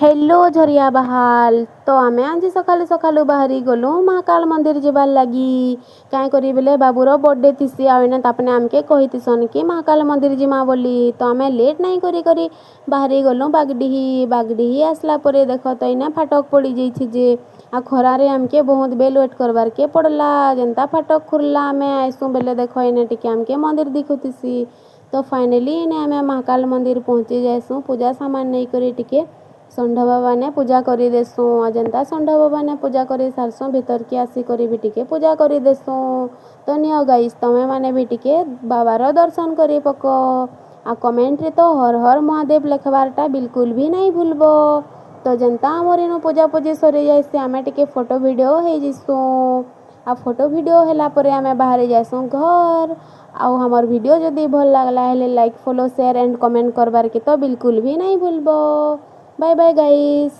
Hello Jharia बहाल तो आम आज सकालू सकालू बाहरी गलु महाकाल मंदिर जीवार लगी क्या करी बेले बाबूर बर्थडे थीसी आने तापने आमके कहीथिसन कि महाकाल मंदिर जीमा बोली तो आम लेट नहीं करी बाहरी गलु बागडीही आसला परे देख तो इना फाटक पड़ी जाइए जे आ खरारे आमके बहुत बेल वेट करवार के पड़ला जेनता फाटक खुरला आम आईसु बेले देख इने टिके आमके मंदिर दिखुतीसी तो फाइनली इने आम महाकाल मंदिर पहुँची जाएसु पूजा सामान नहीं करी टिके षंढ बाबा ने पूजा करी देसु जेनता षंढ बाबा ने पूजा करी सारसु भीतर की आसी करी भी टिके पूजा करी देसु तो नियो गाइस तमे माने भी टिके बाबार दर्शन करी पको आ कमेंट रे तो हर हर महादेव लिखबारटा बिल्कुल भी नहीं भूलबो। तो जेनता आमर इनु पूजा पूजी सरी जाइसे आमे टिके फोटो वीडियो हे जिसु आ फोटो वीडियो होला परे आमे बाहर जासु घर आउ हमर वीडियो जदी भल लागला हेले like follow share and comment करबार के तो बिल्कुल भी नहीं भूलबो। Bye bye guys.